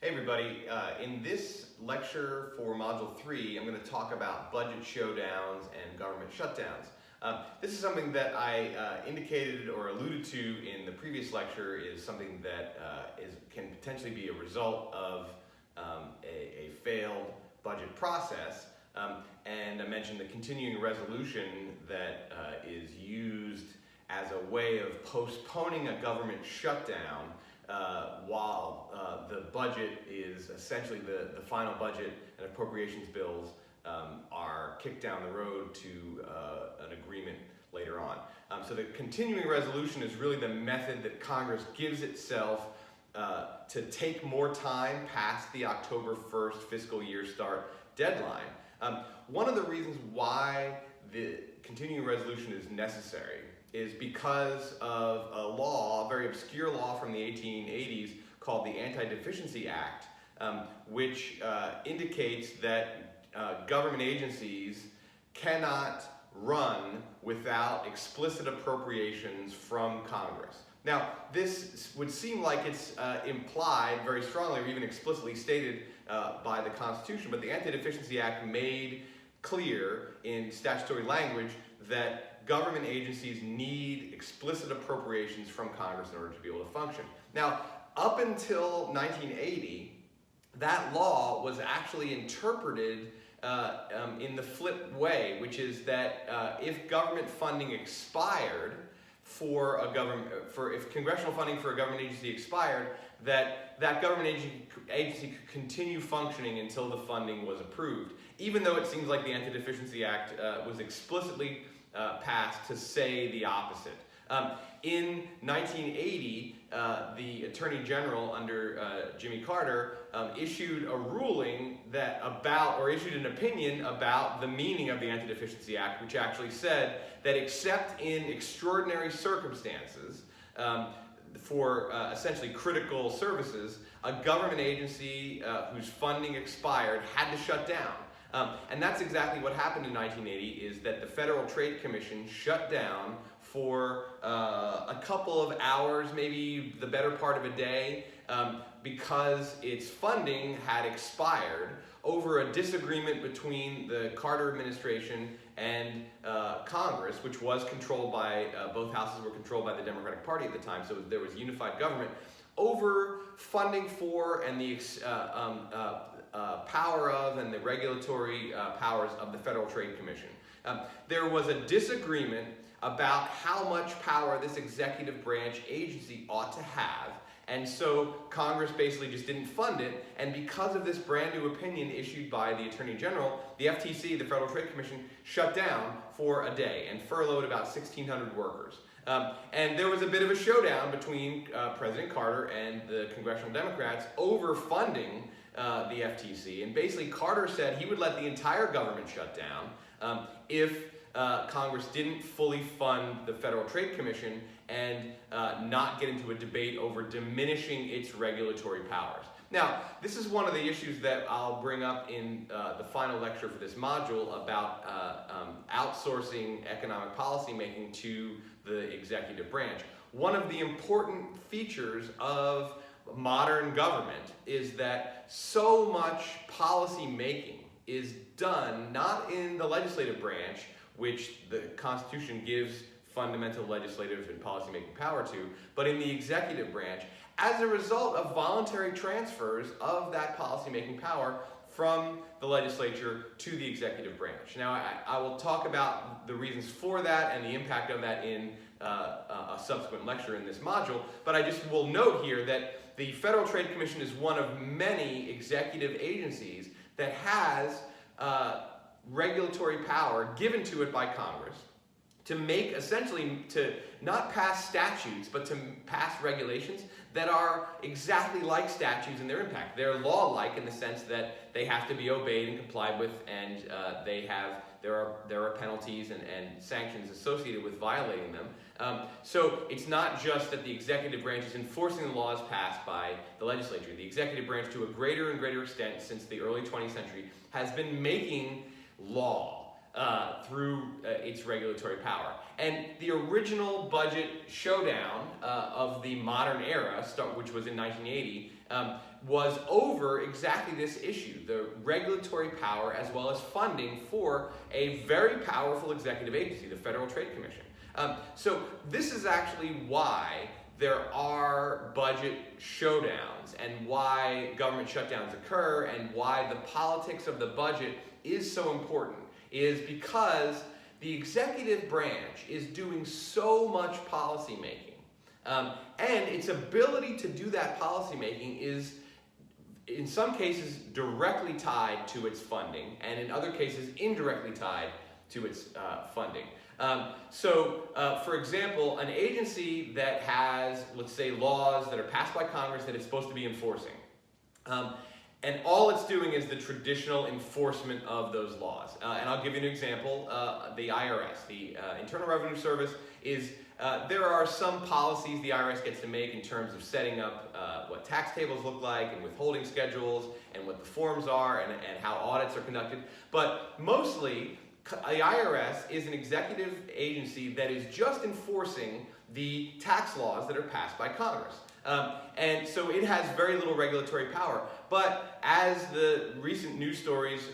Hey everybody, in this lecture for Module 3, I'm going to talk about budget showdowns and government shutdowns. This is something that I indicated or alluded to in the previous lecture is something that can potentially be a result of a failed budget process. And I mentioned the continuing resolution that is used as a way of postponing a government shutdown while the budget is essentially the final budget and appropriations bills are kicked down the road to an agreement later on. So the continuing resolution is really the method that Congress gives itself to take more time past the October 1st fiscal year start deadline. One of the reasons why the continuing resolution is necessary is because of a law, a very obscure law from the 1880s called the Anti-Deficiency Act, which indicates that government agencies cannot run without explicit appropriations from Congress. Now, this would seem like it's implied very strongly or even explicitly stated by the Constitution, but the Anti-Deficiency Act made clear in statutory language that government agencies need explicit appropriations from Congress in order to be able to function. Now, up until 1980, that law was actually interpreted in the flip way, which is that if government funding expired if congressional funding for a government agency expired, that government agency could continue functioning until the funding was approved, even though it seems like the Anti-Deficiency Act was explicitly passed to say the opposite. In 1980, the Attorney General under Jimmy Carter issued a ruling issued an opinion about the meaning of the Anti-Deficiency Act, which actually said that except in extraordinary circumstances, for essentially critical services, a government agency whose funding expired had to shut down. And that's exactly what happened in 1980, is that the Federal Trade Commission shut down for a couple of hours, maybe the better part of a day, because its funding had expired over a disagreement between the Carter administration and Congress, which was controlled by, both houses were controlled by the Democratic Party at the time, so there was unified government, over funding for and the power of and the regulatory powers of the Federal Trade Commission. There was a disagreement about how much power this executive branch agency ought to have, and so Congress basically just didn't fund it, and because of this brand new opinion issued by the Attorney General, the FTC, the Federal Trade Commission, shut down for a day and furloughed about 1,600 workers. And there was a bit of a showdown between President Carter and the congressional Democrats over funding the FTC, and basically Carter said he would let the entire government shut down if Congress didn't fully fund the Federal Trade Commission and not get into a debate over diminishing its regulatory powers. Now, this is one of the issues that I'll bring up in the final lecture for this module about outsourcing economic policy making to the executive branch. One of the important features of modern government is that so much policy making is done not in the legislative branch, which the Constitution gives fundamental legislative and policymaking power to, but in the executive branch, as a result of voluntary transfers of that policymaking power from the legislature to the executive branch. Now, I will talk about the reasons for that and the impact of that in a subsequent lecture in this module, but I just will note here that the Federal Trade Commission is one of many executive agencies that has regulatory power given to it by Congress to make, essentially, to not pass statutes, but to pass regulations that are exactly like statutes in their impact. They're law-like in the sense that they have to be obeyed and complied with, and there are penalties and sanctions associated with violating them. So it's not just that the executive branch is enforcing the laws passed by the legislature. The executive branch, to a greater and greater extent since the early 20th century, has been making law through its regulatory power. And the original budget showdown of the modern era, which was in 1980, was over exactly this issue, the regulatory power as well as funding for a very powerful executive agency, the Federal Trade Commission. So this is actually why there are budget showdowns and why government shutdowns occur and why the politics of the budget is so important, is because the executive branch is doing so much policy making. And its ability to do that policy making is, in some cases, directly tied to its funding, and in other cases, indirectly tied to its funding. For example, an agency that has, let's say, laws that are passed by Congress that it's supposed to be enforcing, and all it's doing is the traditional enforcement of those laws. And I'll give you an example. The IRS, the Internal Revenue Service, is there are some policies the IRS gets to make in terms of setting up what tax tables look like and withholding schedules and what the forms are and how audits are conducted. But mostly, the IRS is an executive agency that is just enforcing the tax laws that are passed by Congress. And so it has very little regulatory power. But as the recent news stories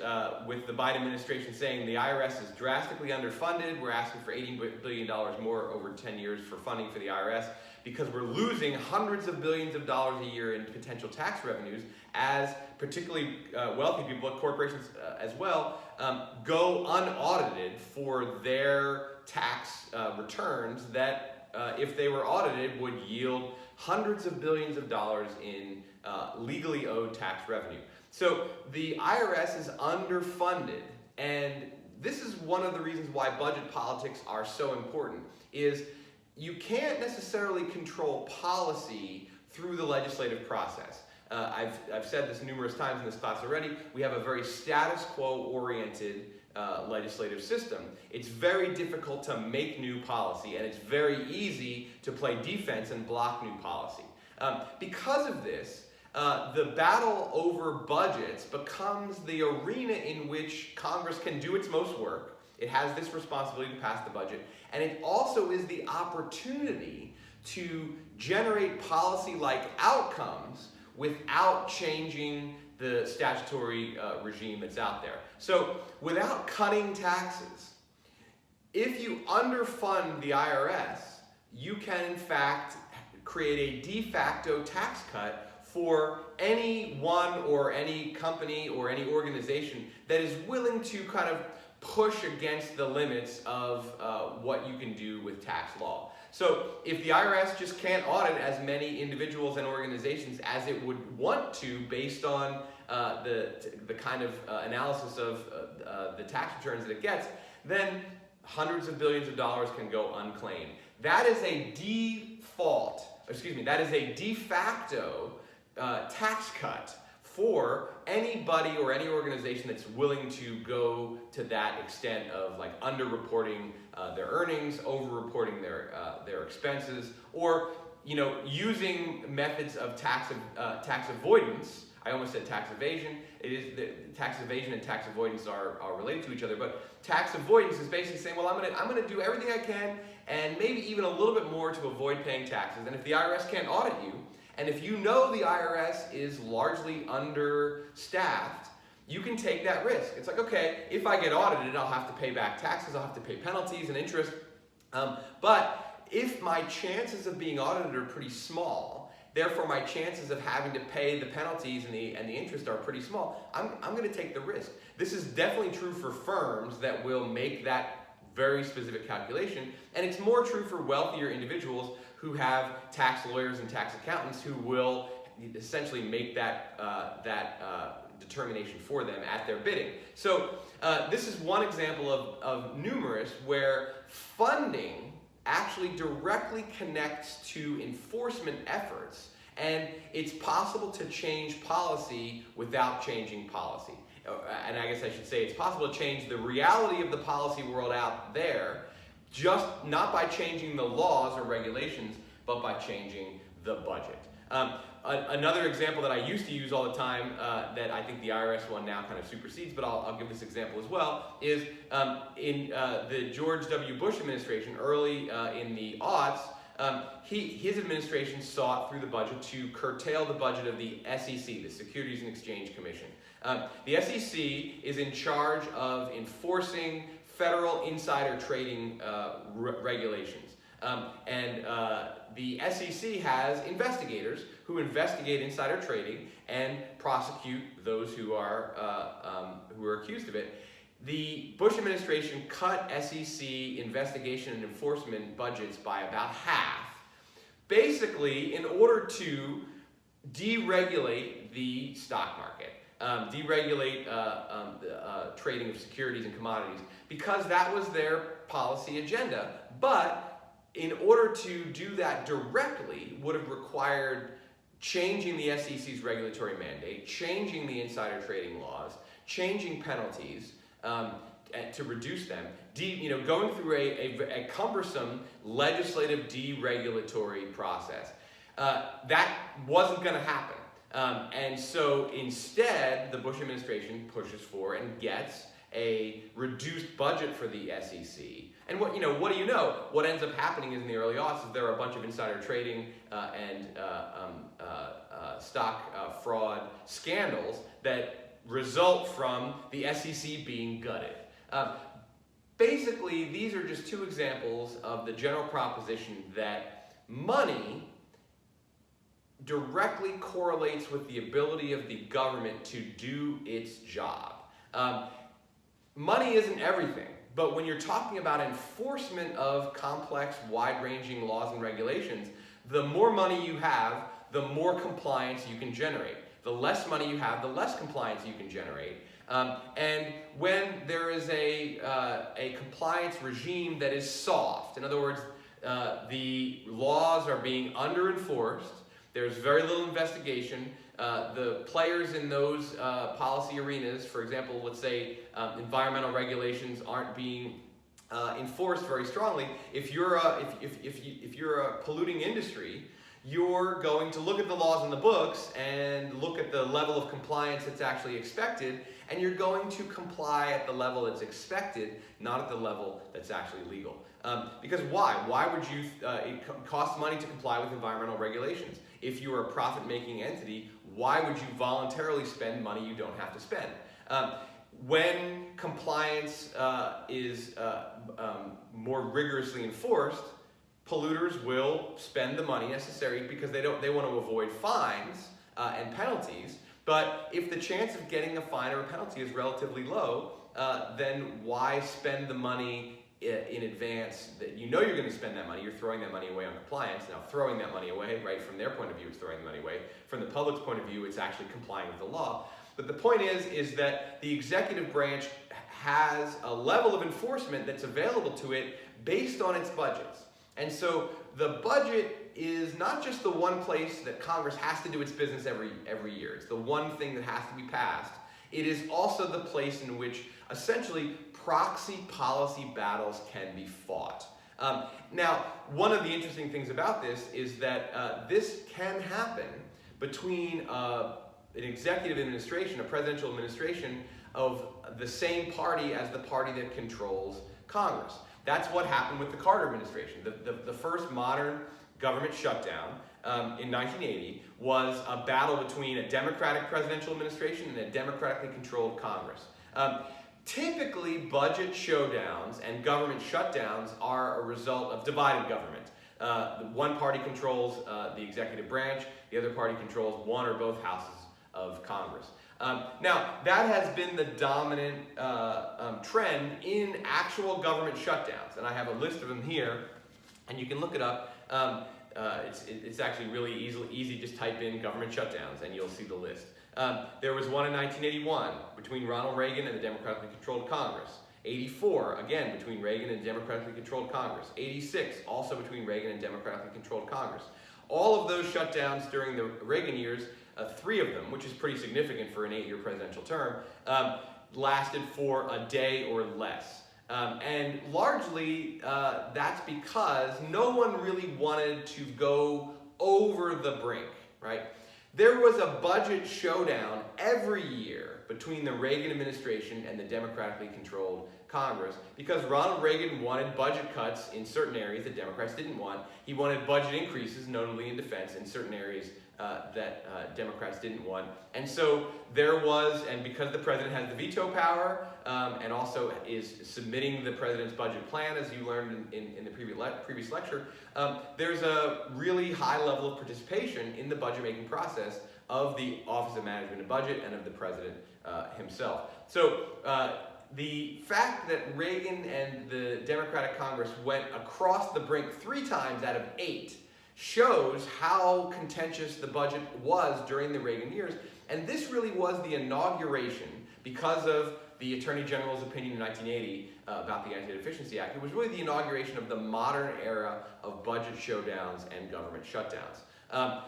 with the Biden administration saying the IRS is drastically underfunded, we're asking for $80 billion more over 10 years for funding for the IRS because we're losing hundreds of billions of dollars a year in potential tax revenues as particularly wealthy people, corporations as well, go unaudited for their tax returns that if they were audited would yield hundreds of billions of dollars in legally owed tax revenue. So the IRS is underfunded, and this is one of the reasons why budget politics are so important, is you can't necessarily control policy through the legislative process. I've said this numerous times in this class already. We have a very status quo oriented legislative system. It's very difficult to make new policy, and it's very easy to play defense and block new policy. Because of this, the battle over budgets becomes the arena in which Congress can do its most work. It has this responsibility to pass the budget, and it also is the opportunity to generate policy-like outcomes without changing the statutory regime that's out there. So without cutting taxes, if you underfund the IRS, you can in fact create a de facto tax cut for anyone or any company or any organization that is willing to kind of push against the limits of what you can do with tax law. So if the IRS just can't audit as many individuals and organizations as it would want to based on the kind of analysis of the tax returns that it gets, then hundreds of billions of dollars can go unclaimed. That is a that is a de facto tax cut for anybody or any organization that's willing to go to that extent of like underreporting their earnings, overreporting their expenses, or using methods of tax avoidance. I almost said tax evasion. It is tax evasion and tax avoidance are related to each other, but tax avoidance is basically saying, well, I'm gonna do everything I can and maybe even a little bit more to avoid paying taxes. And if the IRS can't audit you, and if you know the IRS is largely understaffed, you can take that risk. It's like, okay, if I get audited, I'll have to pay back taxes, I'll have to pay penalties and interest. But if my chances of being audited are pretty small, therefore my chances of having to pay the penalties and the interest are pretty small, I'm going to take the risk. This is definitely true for firms that will make that very specific calculation, and it's more true for wealthier individuals who have tax lawyers and tax accountants who will essentially make that determination for them at their bidding. So this is one example of numerous where funding actually directly connects to enforcement efforts, and it's possible to change policy without changing policy. And I guess I should say it's possible to change the reality of the policy world out there, just not by changing the laws or regulations, but by changing the budget. Another example that I used to use all the time that I think the IRS one now kind of supersedes, but I'll give this example as well, is in the George W. Bush administration, early in the aughts, His administration sought through the budget to curtail the budget of the SEC, the Securities and Exchange Commission. The SEC is in charge of enforcing federal insider trading regulations. The SEC has investigators who investigate insider trading and prosecute those who are accused of it. The Bush administration cut SEC investigation and enforcement budgets by about half, basically in order to deregulate the stock market, deregulate the trading of securities and commodities, because that was their policy agenda. But in order to do that directly would have required changing the SEC's regulatory mandate, changing the insider trading laws, changing penalties to reduce them, going through a cumbersome legislative deregulatory process. That wasn't going to happen. And so instead, the Bush administration pushes for and gets a reduced budget for the SEC. And what do you know? What ends up happening is in the early aughts is there are a bunch of insider trading and stock fraud scandals that result from the SEC being gutted. Basically, these are just two examples of the general proposition that money directly correlates with the ability of the government to do its job. Money isn't everything, but when you're talking about enforcement of complex, wide-ranging laws and regulations, the more money you have, the more compliance you can generate. The less money you have, the less compliance you can generate. And when there is a compliance regime that is soft, in other words, the laws are being under-enforced, there's very little investigation, the players in those policy arenas, for example, let's say environmental regulations aren't being enforced very strongly. If you're a polluting industry, you're going to look at the laws in the books and look at the level of compliance that's actually expected, and you're going to comply at the level that's expected, not at the level that's actually legal. Because why? Why would you, it costs money to comply with environmental regulations. If you are a profit-making entity, why would you voluntarily spend money you don't have to spend? When compliance is more rigorously enforced, polluters will spend the money necessary because they want to avoid fines and penalties. But if the chance of getting a fine or a penalty is relatively low, then why spend the money in advance that you know you're going to spend that money? You're throwing that money away on compliance. Now, throwing that money away, right, from their point of view, it's throwing the money away. From the public's point of view, it's actually complying with the law. But the point is that the executive branch has a level of enforcement that's available to it based on its budgets. And so the budget is not just the one place that Congress has to do its business every year. It's the one thing that has to be passed. It is also the place in which essentially proxy policy battles can be fought. Now, one of the interesting things about this is that this can happen between an executive administration, a presidential administration of the same party as the party that controls Congress. That's what happened with the Carter administration. The first modern government shutdown in 1980 was a battle between a Democratic presidential administration and a democratically controlled Congress. Typically, budget showdowns and government shutdowns are a result of divided government. One party controls the executive branch, the other party controls one or both houses of Congress. Now, that has been the dominant trend in actual government shutdowns, and I have a list of them here, and you can look it up. It's actually really easy. Just type in government shutdowns, and you'll see the list. There was one in 1981 between Ronald Reagan and the democratically controlled Congress. 84, again, between Reagan and democratically controlled Congress. 86, also between Reagan and democratically controlled Congress. All of those shutdowns during the Reagan years, 3 of them, which is pretty significant for an 8-year presidential term, lasted for a day or less. And largely, that's because no one really wanted to go over the brink, right? There was a budget showdown every year between the Reagan administration and the democratically controlled Congress because Ronald Reagan wanted budget cuts in certain areas that Democrats didn't want. He wanted budget increases, notably in defense, in certain areas that Democrats didn't want. And so there was, and because the president has the veto power and also is submitting the president's budget plan, as you learned in the previous lecture, there's a really high level of participation in the budget making process of the Office of Management and Budget and of the president himself. So the fact that Reagan and the Democratic Congress went across the brink 3 times out of 8 shows how contentious the budget was during the Reagan years. And this really was the inauguration, because of the Attorney General's opinion in 1980 about the Anti-Deficiency Act. It was really the inauguration of the modern era of budget showdowns and government shutdowns.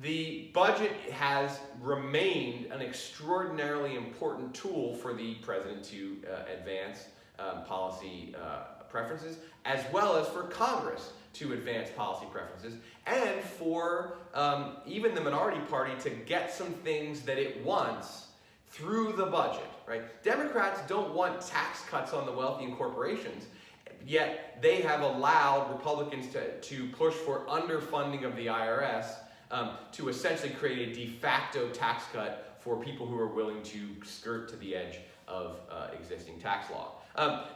The budget has remained an extraordinarily important tool for the president to advance policy preferences, as well as for Congress to advance policy preferences, and for even the minority party to get some things that it wants through the budget, right? Democrats don't want tax cuts on the wealthy and corporations, yet they have allowed Republicans to push for underfunding of the IRS to essentially create a de facto tax cut for people who are willing to skirt to the edge of existing tax law.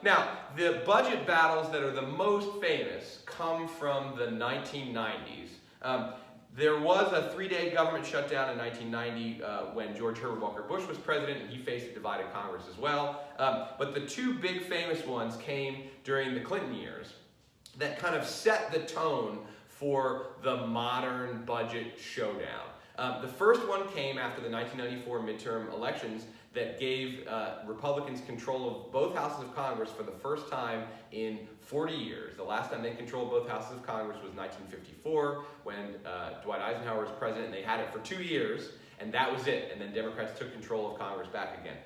Now, the budget battles that are the most famous come from the 1990s. There was a 3-day government shutdown in 1990 when George Herbert Walker Bush was president, and he faced a divided Congress as well. But the 2 big famous ones came during the Clinton years that kind of set the tone for the modern budget showdown. The first one came after the 1994 midterm elections that gave Republicans control of both houses of Congress for the first time in 40 years. The last time they controlled both houses of Congress was 1954 when Dwight Eisenhower was president, and they had it for 2 years, and that was it. And then Democrats took control of Congress back again.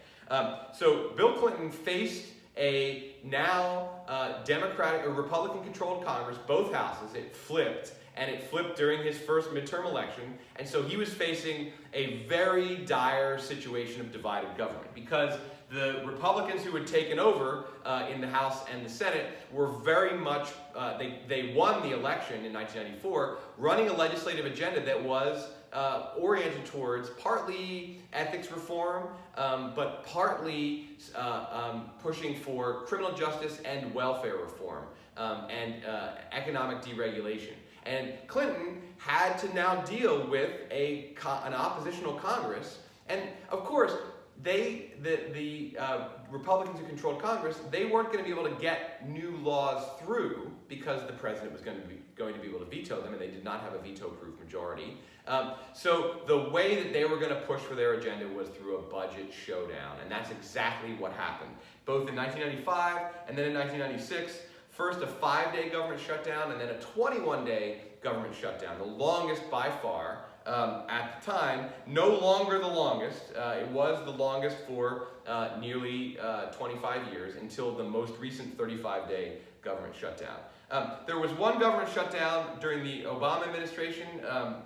So Bill Clinton faced a now Democratic or Republican-controlled Congress, both houses. It flipped. And it flipped during his first midterm election, and so he was facing a very dire situation of divided government because the Republicans who had taken over in the House and the Senate were very much, they won the election in 1994, running a legislative agenda that was oriented towards partly ethics reform, but partly pushing for criminal justice and welfare reform and economic deregulation. And Clinton had to now deal with an oppositional Congress. And of course, the Republicans who controlled Congress, they weren't going to be able to get new laws through because the president was going to be able to veto them, and they did not have a veto-proof majority. So the way that they were going to push for their agenda was through a budget showdown, and that's exactly what happened. Both in 1995 and then in 1996, first a 5-day government shutdown and then a 21-day government shutdown, the longest by far at the time, no longer the longest. It was the longest for nearly 25 years until the most recent 35-day government shutdown. There was one government shutdown during the Obama administration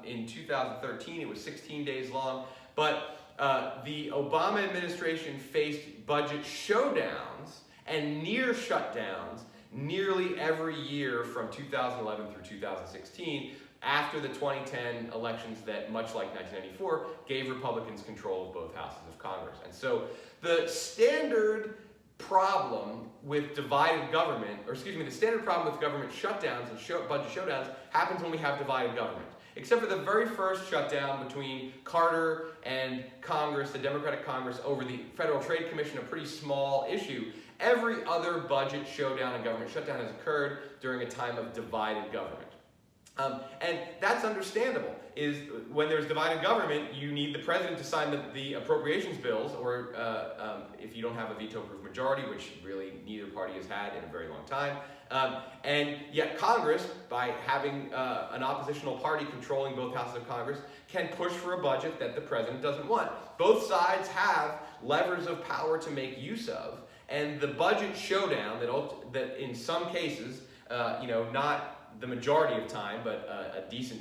in 2013. It was 16 days long, but the Obama administration faced budget showdowns and near shutdowns nearly every year from 2011 through 2016 after the 2010 elections that, much like 1994, gave Republicans control of both houses of Congress. And so the standard problem with divided government, the standard problem with government shutdowns and budget showdowns happens when we have divided government. Except for the very first shutdown between Carter and Congress, the Democratic Congress, over the Federal Trade Commission, a pretty small issue. Every other budget showdown and government shutdown has occurred during a time of divided government. And that's understandable. Is when there's divided government, you need the president to sign the appropriations bills, or if you don't have a veto-proof majority, which really neither party has had in a very long time. And yet Congress, by having an oppositional party controlling both houses of Congress, can push for a budget that the president doesn't want. Both sides have levers of power to make use of, and the budget showdown that in some cases, not the majority of time, but a decent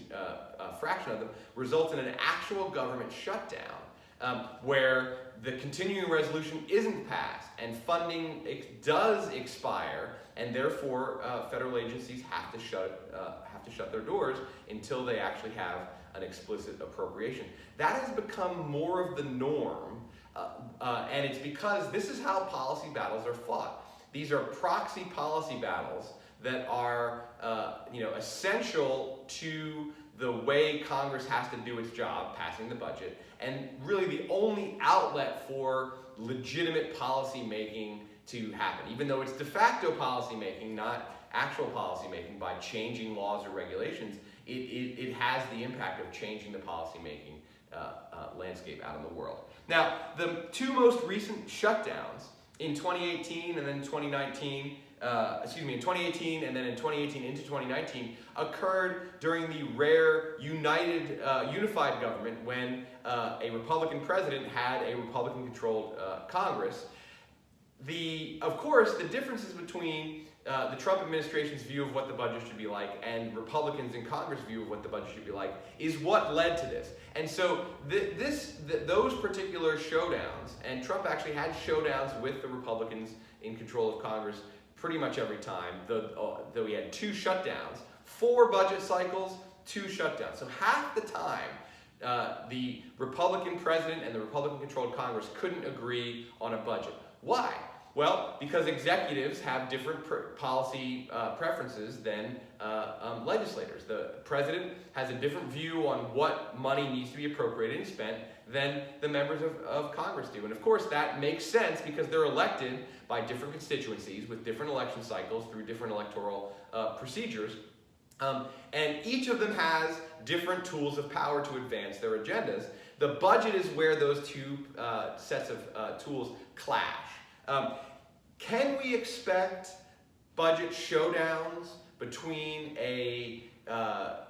fraction of them, result in an actual government shutdown, where the continuing resolution isn't passed and funding does expire, and therefore federal agencies have to shut their doors until they actually have an explicit appropriation. That has become more of the norm, and it's because this is how policy battles are fought. These are proxy policy battles that are essential to the way Congress has to do its job, passing the budget, and really the only outlet for legitimate policy making to happen. Even though it's de facto policy making, not actual policy making by changing laws or regulations, it has the impact of changing the policy making landscape out in the world. Now, the two most recent shutdowns in 2018 and then 2019, in 2018 and then in 2018 into 2019 occurred during the rare unified government when a Republican president had a Republican-controlled Congress. Of course, the differences between the Trump administration's view of what the budget should be like and Republicans in Congress' view of what the budget should be like is what led to this. And so those particular showdowns, and Trump actually had showdowns with the Republicans in control of Congress pretty much every time, though he had 2 shutdowns, 4 budget cycles, 2 shutdowns. So half the time, the Republican president and the Republican-controlled Congress couldn't agree on a budget. Why? Well, because executives have different policy preferences than legislators. The president has a different view on what money needs to be appropriated and spent than the members of Congress do. And of course, that makes sense because they're elected by different constituencies with different election cycles through different electoral procedures. And each of them has different tools of power to advance their agendas. The budget is where those two sets of tools clash. Can we expect budget showdowns between in a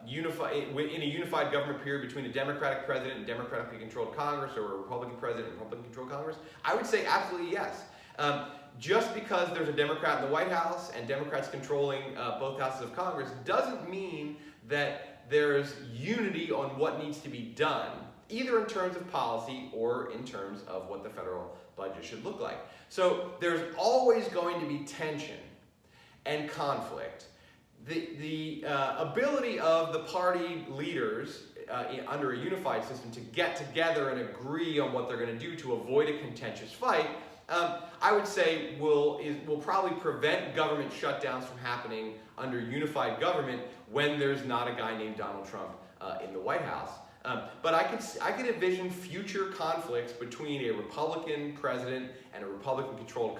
unified government period between a Democratic president and Democratically controlled Congress, or a Republican president and Republican controlled Congress? I would say absolutely yes. Just because there's a Democrat in the White House and Democrats controlling both houses of Congress doesn't mean that there's unity on what needs to be done, either in terms of policy or in terms of what the federal budget should look like. So there's always going to be tension and conflict. The ability of the party leaders under a unified system to get together and agree on what they're going to do to avoid a contentious fight, I would say will probably prevent government shutdowns from happening under unified government when there's not a guy named Donald Trump in the White House. But I could envision future conflicts between a Republican president and a Republican-controlled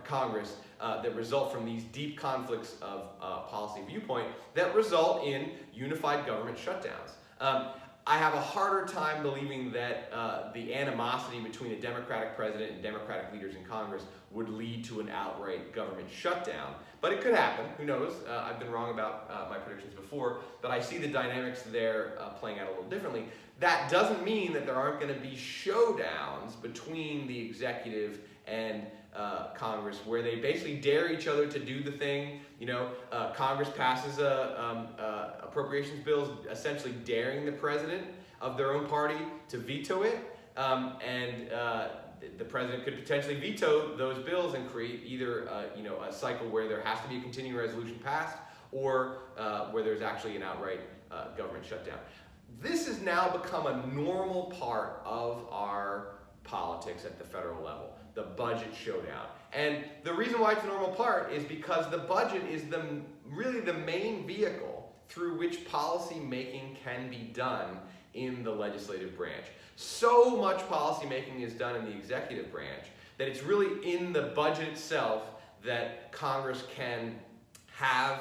Congress that result from these deep conflicts of policy viewpoint that result in unified government shutdowns. I have a harder time believing that the animosity between a Democratic president and Democratic leaders in Congress would lead to an outright government shutdown. But it could happen. Who knows? I've been wrong about my predictions before, but I see the dynamics there playing out a little differently. That doesn't mean that there aren't going to be showdowns between the executive and Congress where they basically dare each other to do the thing. Congress passes appropriations bills essentially daring the president of their own party to veto it, and the president could potentially veto those bills and create either a cycle where there has to be a continuing resolution passed or where there's actually an outright government shutdown. This has now become a normal part of our politics at the federal level, the budget showdown. And the reason why it's a normal part is because the budget is really the main vehicle through which policy making can be done in the legislative branch. So much policy making is done in the executive branch that it's really in the budget itself that Congress can have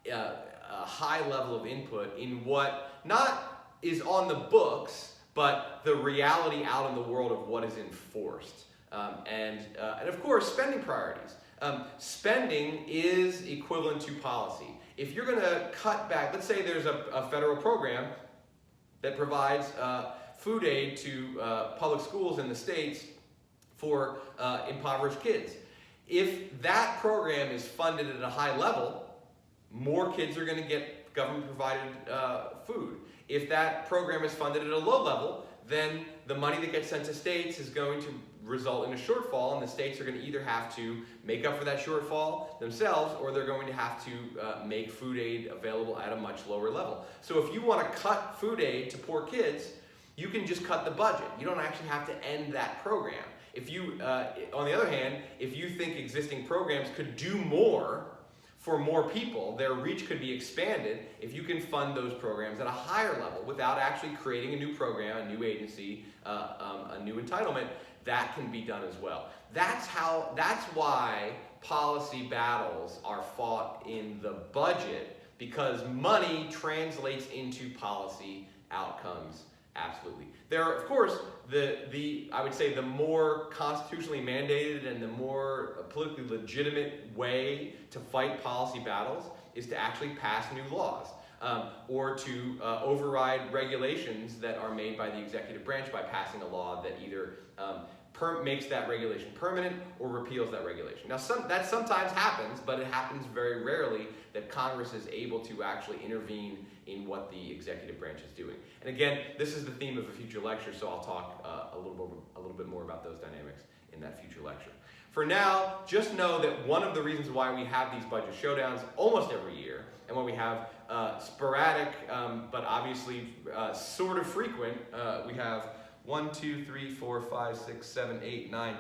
a high level of input in what not is on the books, but the reality out in the world of what is enforced. And of course, spending priorities. Spending is equivalent to policy. If you're going to cut back, let's say there's a federal program that provides food aid to public schools in the states for impoverished kids. If that program is funded at a high level, more kids are going to get government-provided food. If that program is funded at a low level, then the money that gets sent to states is going to result in a shortfall, and the states are going to either have to make up for that shortfall themselves, or they're going to have to make food aid available at a much lower level. So if you want to cut food aid to poor kids, you can just cut the budget. You don't actually have to end that program. If you, on the other hand, if you think existing programs could do more for more people, their reach could be expanded if you can fund those programs at a higher level without actually creating a new program, a new agency, a new entitlement. That can be done as well. That's why policy battles are fought in the budget, because money translates into policy outcomes. Absolutely. There are, of course, I would say the more constitutionally mandated and the more politically legitimate way to fight policy battles is to actually pass new laws, or to override regulations that are made by the executive branch by passing a law that either makes that regulation permanent or repeals that regulation. Now, that sometimes happens, but it happens very rarely that Congress is able to actually intervene in what the executive branch is doing. And again, this is the theme of a future lecture, so I'll talk a little bit more about those dynamics in that future lecture. For now, just know that one of the reasons why we have these budget showdowns almost every year, and when we have sporadic, but obviously sort of frequent, we have 1, 2, 3, 4, 5, 6, 7, 8, 9,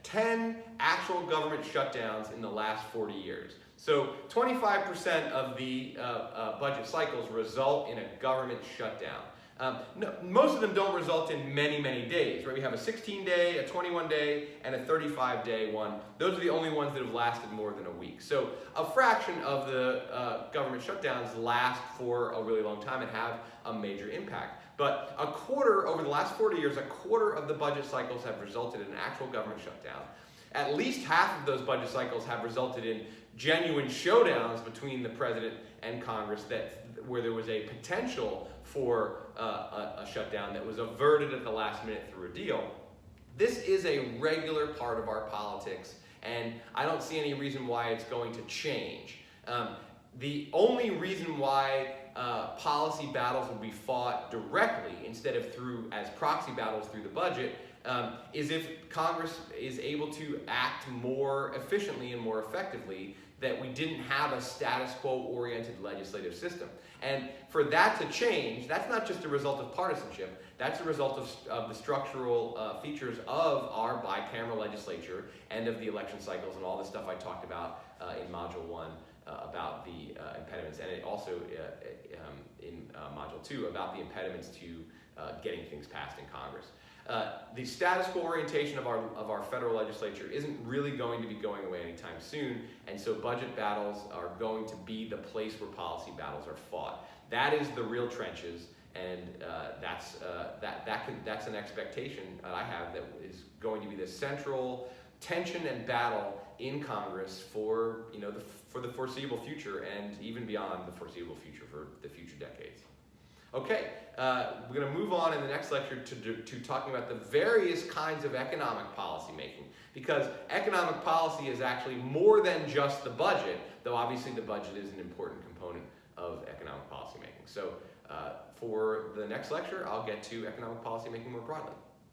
10 actual government shutdowns in the last 40 years. So 25% of the budget cycles result in a government shutdown. No, most of them don't result in many, many days, right? We have a 16-day, a 21-day, and a 35-day one. Those are the only ones that have lasted more than a week. So a fraction of the government shutdowns last for a really long time and have a major impact. But over the last 40 years, a quarter of the budget cycles have resulted in an actual government shutdown. At least half of those budget cycles have resulted in genuine showdowns between the president and Congress where there was a potential for a shutdown that was averted at the last minute through a deal. This is a regular part of our politics, and I don't see any reason why it's going to change. The only reason why policy battles will be fought directly instead of as proxy battles through the budget is if Congress is able to act more efficiently and more effectively, that we didn't have a status quo oriented legislative system. And for that to change, that's not just a result of partisanship, that's a result of the structural features of our bicameral legislature and of the election cycles and all the stuff I talked about in Module 1 about the impediments, and it also in Module 2 about the impediments to getting things passed in Congress. The status quo orientation of our federal legislature isn't really going to be going away anytime soon, and so budget battles are going to be the place where policy battles are fought. That is the real trenches, and that's an expectation that I have that is going to be the central tension and battle in Congress for the foreseeable future, and even beyond the foreseeable future, for the future decades. Okay, we're going to move on in the next lecture to talking about the various kinds of economic policy making, because economic policy is actually more than just the budget, though obviously the budget is an important component of economic policy making. So for the next lecture, I'll get to economic policy making more broadly.